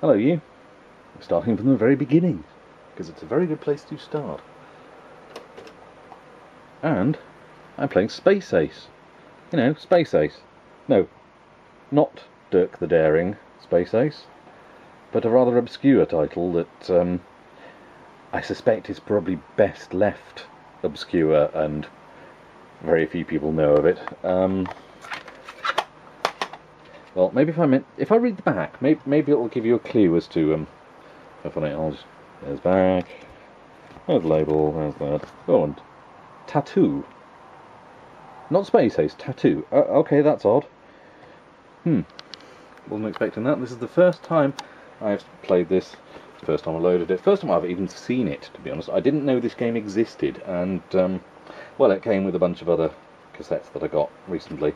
Hello you. We're starting from the very beginning, because it's a very good place to start. And I'm playing Space Ace. You know, Space Ace. No, not Dirk the Daring Space Ace, but a rather obscure title that I suspect is probably best left obscure and very few people know of it. Well, maybe if I read the back, maybe it will give you a clue as to how funny. There's back, there's label, there's that. Oh, and tattoo. Not Space Ace, tattoo. Okay, that's odd. Wasn't expecting that. This is the first time I've played this. First time I loaded it. First time I've even seen it, to be honest. I didn't know this game existed, and well, it came with a bunch of other cassettes that I got recently.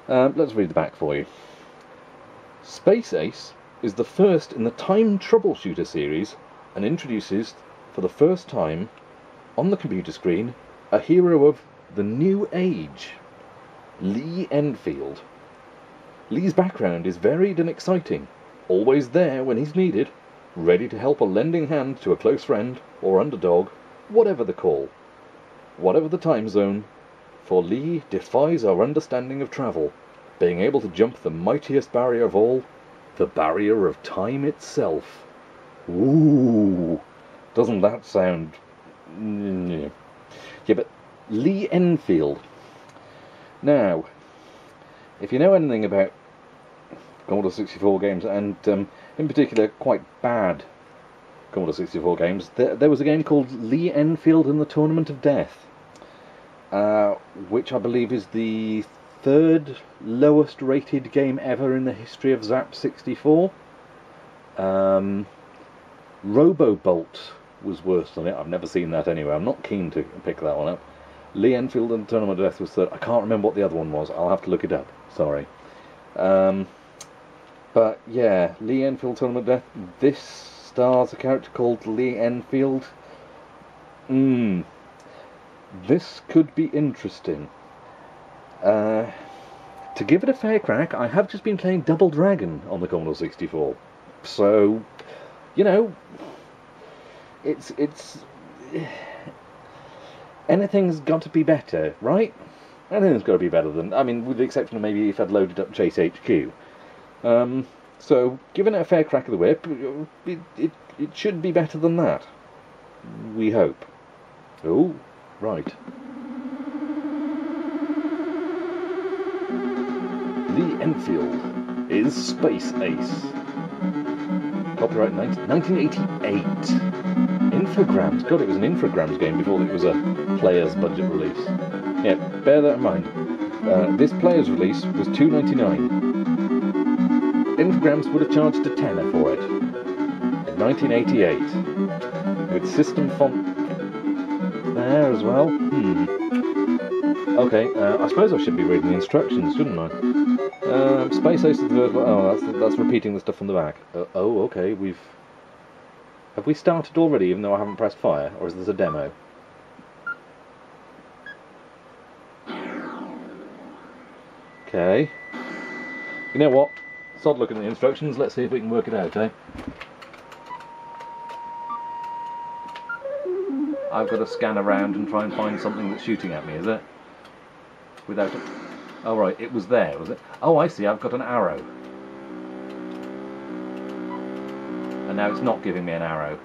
Let's read the back for you. Space Ace is the first in the Time Troubleshooter series and introduces, for the first time, on the computer screen, a hero of the New Age, Lee Enfield. Lee's background is varied and exciting, always there when he's needed, ready to help a lending hand to a close friend or underdog, whatever the call, whatever the time zone, for Lee defies our understanding of travel, being able to jump the mightiest barrier of all, the barrier of time itself. Ooh, doesn't that sound... Yeah, but Lee Enfield. Now, if you know anything about Commodore 64 games, and in particular quite bad Commodore 64 games, there was a game called Lee Enfield and the Tournament of Death, which I believe is the third lowest rated game ever in the history of Zzap 64. Robobolt was worse than it. I've never seen that anyway. I'm not keen to pick that one up. Lee Enfield and the Tournament of Death was third. I can't remember what the other one was. I'll have to look it up. Sorry. But yeah, Lee Enfield Tournament of Death. This stars a character called Lee Enfield. This could be interesting. To give it a fair crack, I have just been playing Double Dragon on the Commodore 64. So, you know, it's anything's got to be better, right? Anything's got to be better than, I mean, with the exception of maybe if I'd loaded up Chase HQ. So, giving it a fair crack of the whip, it should be better than that. We hope. Oh, right. Lee Enfield is Space Ace. Copyright 1988. Infogrames. God, it was an Infogrames game before it was a player's budget release. Yeah, bear that in mind. This player's release was $2.99. Infogrames would have charged a tenner for it in 1988, with system font there as well. Okay, I suppose I should be reading the instructions, shouldn't I? Space Ace is the version. Oh, that's repeating the stuff from the back. Oh, okay. Have we started already, even though I haven't pressed fire, or is this a demo? Okay. You know what? Start looking at the instructions. Let's see if we can work it out, eh? I've got to scan around and try and find something that's shooting at me, is it? Without it. Oh right, it was there, was it? Oh, I see, I've got an arrow. And now it's not giving me an arrow.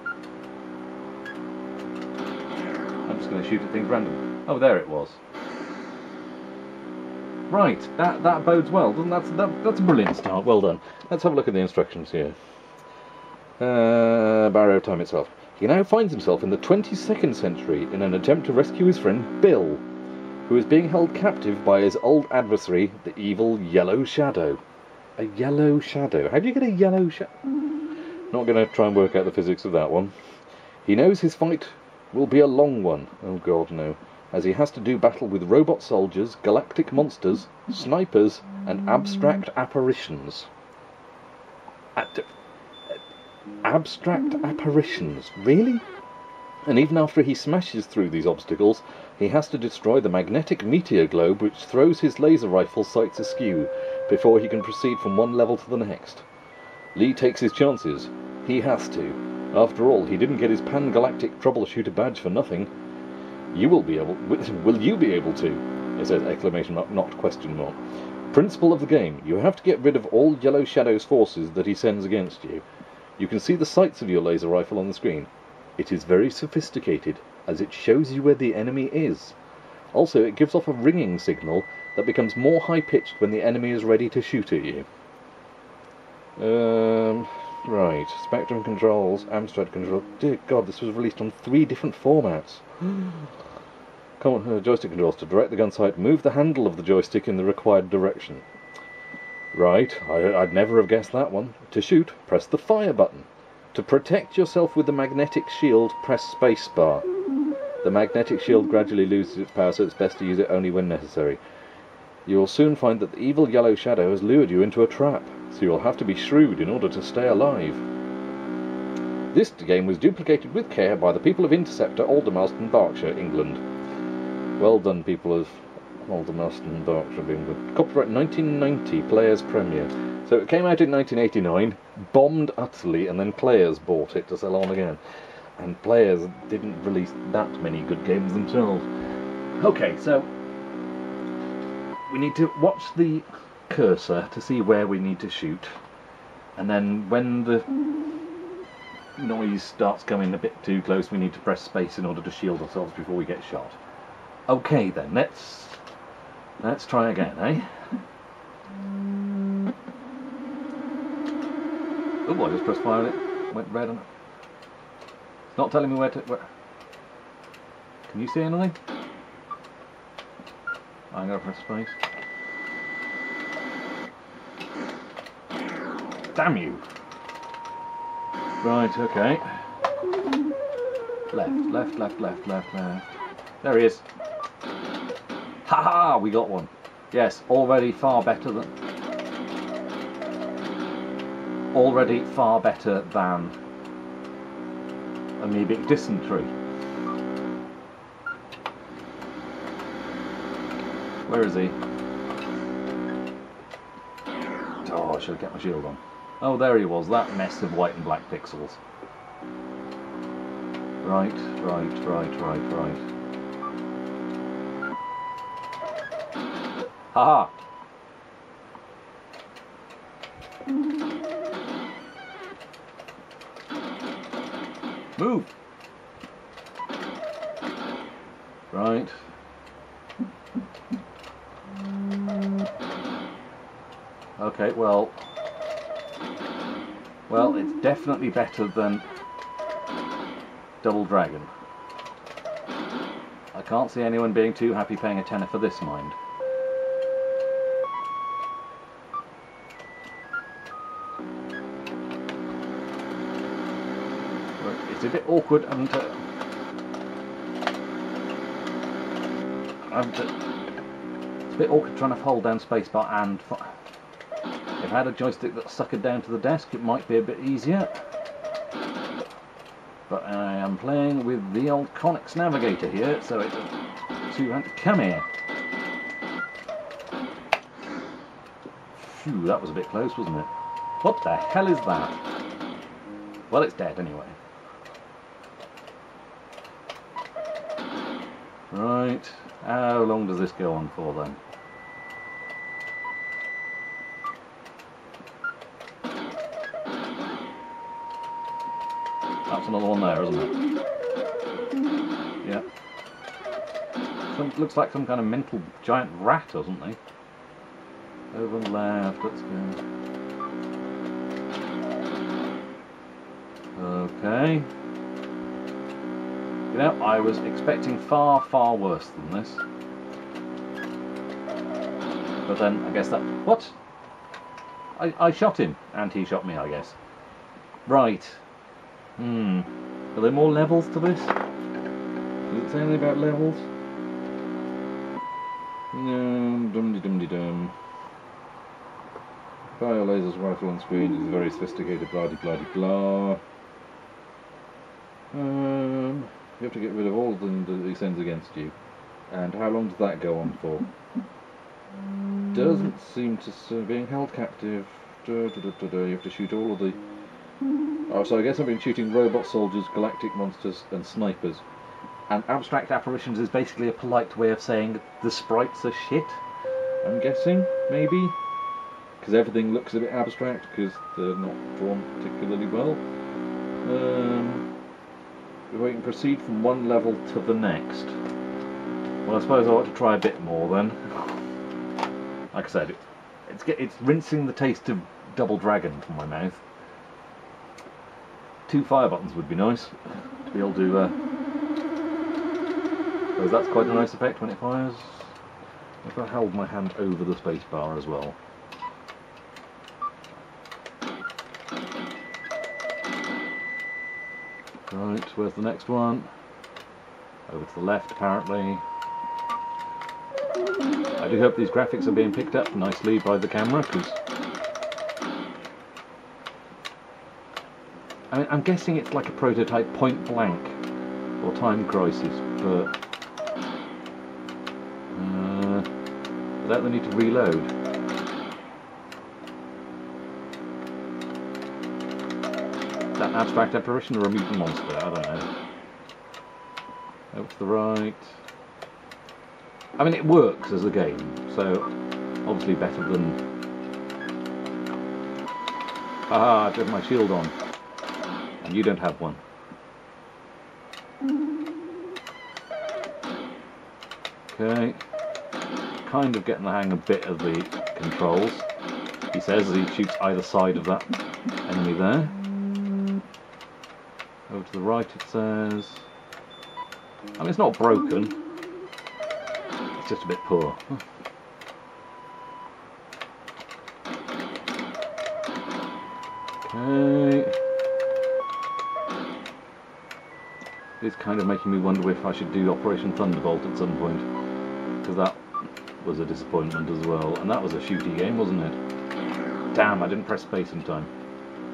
I'm just going to shoot at things random. Oh, there it was. Right, that bodes well, doesn't that's a brilliant start, well done. Let's have a look at the instructions here. Barrier of time itself. He now finds himself in the 22nd century in an attempt to rescue his friend Bill, who is being held captive by his old adversary, the evil Yellow Shadow. A yellow shadow. How do you get a yellow shadow? Not going to try and work out the physics of that one. He knows his fight will be a long one. Oh god, no. As he has to do battle with robot soldiers, galactic monsters, snipers, and abstract apparitions. Abstract apparitions? Really? And even after he smashes through these obstacles, he has to destroy the magnetic meteor globe which throws his laser rifle sights askew before he can proceed from one level to the next. Lee takes his chances. He has to. After all, he didn't get his pan-galactic troubleshooter badge for nothing. You will be able... Will you be able to? It says exclamation mark, not question mark. Principle of the game. You have to get rid of all Yellow Shadow's forces that he sends against you. You can see the sights of your laser rifle on the screen. It is very sophisticated, as it shows you where the enemy is. Also, it gives off a ringing signal that becomes more high-pitched when the enemy is ready to shoot at you. Right. Spectrum controls, Amstrad control. Dear God, this was released on 3 different formats. Joystick controls. To direct the gun sight, move the handle of the joystick in the required direction. Right, I'd never have guessed that one. To shoot, press the fire button. To protect yourself with the magnetic shield, press spacebar. The magnetic shield gradually loses its power, so it's best to use it only when necessary. You will soon find that the evil Yellow Shadow has lured you into a trap, so you'll have to be shrewd in order to stay alive. This game was duplicated with care by the people of Interceptor, Aldermaston, Berkshire, England. Well done, people of Aldermaston, Berkshire, England. Copyright 1990, Players Premiere. So it came out in 1989, bombed utterly, and then Players bought it to sell on again. And Players didn't release that many good games themselves. Okay, so we need to watch the cursor to see where we need to shoot, and then when the noise starts coming a bit too close, we need to press space in order to shield ourselves before we get shot. Okay then, let's try again, eh? Oh, I just pressed fire and it went red on it. It's not telling me where to... Can you see anything? I'm going to press space. Damn you! Right, okay. Left. There he is. Ha ha! We got one. Yes, already far better than amoebic dysentery. Where is he? Oh, I should have kept my shield on. Oh, there he was, that mess of white and black pixels. Right. Haha! Move! Right. Okay, well, it's definitely better than Double Dragon. I can't see anyone being too happy paying a tenner for this, mind. It's a bit awkward, and it's a bit awkward trying to hold down spacebar and... If I had a joystick that suckered down to the desk, it might be a bit easier. But I am playing with the old Konix Navigator here, so it's two-handed. Come here! Phew, that was a bit close, wasn't it? What the hell is that? Well, it's dead anyway. Right, how long does this go on for then? That's another one there, isn't it? Yeah. Looks like some kind of mental giant rat or something. Over and left, let's go. Okay. You know, I was expecting far, far worse than this. But then, I guess that... What? I shot him, and he shot me, I guess. Right. Are there more levels to this? Does it say anything about levels? No, dum-de-dum-de-dum. Fire lasers rifle on screen is very sophisticated, blah-de-blah-de-blah. You have to get rid of all of them that he sends against you. And how long does that go on for? Doesn't seem to... being held captive. You have to shoot all of the... Oh, so I guess I've been shooting robot soldiers, galactic monsters and snipers. And abstract apparitions is basically a polite way of saying the sprites are shit, I'm guessing, maybe? Because everything looks a bit abstract, because they're not drawn particularly well. We can proceed from one level to the next. Well, I suppose I ought to try a bit more then. Like I said, it's rinsing the taste of Double Dragon from my mouth. 2 fire buttons would be nice to be able to. So that's quite a nice effect when it fires. If I held my hand over the space bar as well. Right, where's the next one? Over to the left, apparently. I do hope these graphics are being picked up nicely by the camera, because I mean, I'm guessing it's like a prototype Point Blank or Time Crisis, but without the need to reload. Is that an abstract apparition or a mutant monster? I don't know. Over to the right. I mean, it works as a game, so obviously better than... Haha, I've got my shield on. And you don't have one. Okay. Kind of getting the hang a bit of the controls, he says, as he shoots either side of that enemy there. Over to the right it says... I mean, it's not broken. It's just a bit poor. Okay. It's kind of making me wonder if I should do Operation Thunderbolt at some point, because that was a disappointment as well, and that was a shooty game, wasn't it? Damn, I didn't press space in time.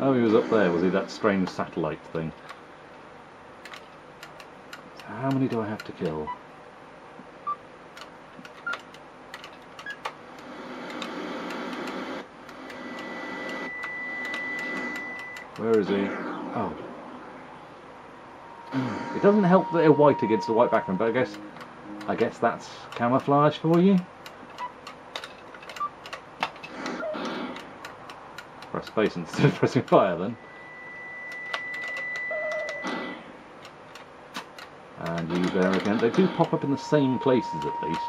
Oh, he was up there, was he? That strange satellite thing. So how many do I have to kill? Where is he? Oh. It doesn't help that they're white against a white background, but I guess that's camouflage for you. Press space instead of pressing fire then. And you there again. They do pop up in the same places at least.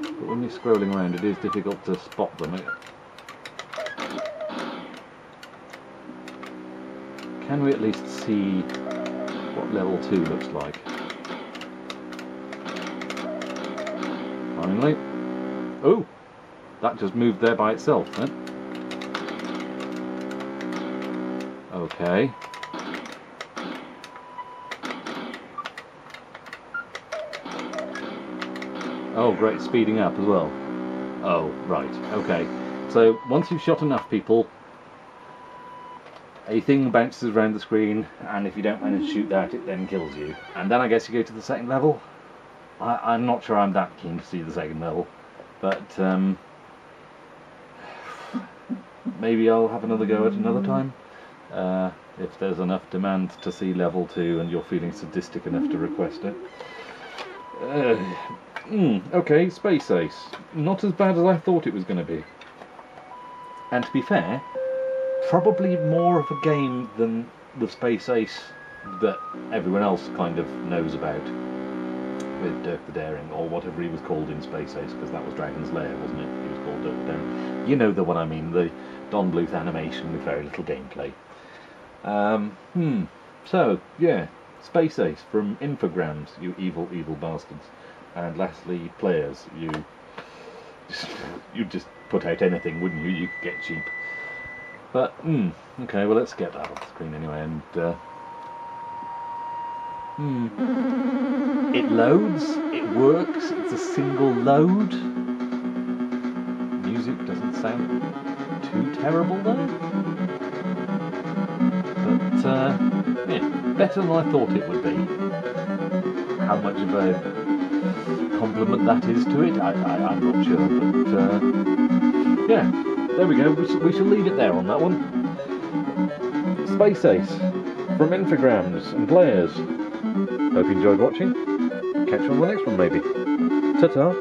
But when you're scrolling around it is difficult to spot them. Can we at least see what level 2 looks like? Finally. Oh! That just moved there by itself then. Okay. Oh great, speeding up as well. Oh, right, okay. So once you've shot enough people, a thing bounces around the screen, and if you don't manage to shoot that, it then kills you. And then I guess you go to the second level. I'm not sure I'm that keen to see the second level, but maybe I'll have another go at another time. If there's enough demand to see level 2 and you're feeling sadistic enough to request it. Okay, Space Ace. Not as bad as I thought it was going to be. And to be fair, probably more of a game than the Space Ace that everyone else kind of knows about with Dirk the Daring, or whatever he was called in Space Ace, because that was Dragon's Lair, wasn't it? He was called Dirk the Daring. You know the one I mean, the Don Bluth animation with very little gameplay. So, yeah, Space Ace from Infogrames, you evil, evil bastards. And lastly, players, you'd just put out anything, wouldn't you? You could get cheap. But, okay, well let's get that off the screen anyway, and, it loads, it works, it's a single load. Music doesn't sound too terrible though. But, yeah, better than I thought it would be. How much of a compliment that is to it, I'm not sure, but, yeah, there we go. We shall leave it there on that one. Space Ace from Infogrames and Players. Hope you enjoyed watching. Catch you on the next one, maybe. Ta-ta.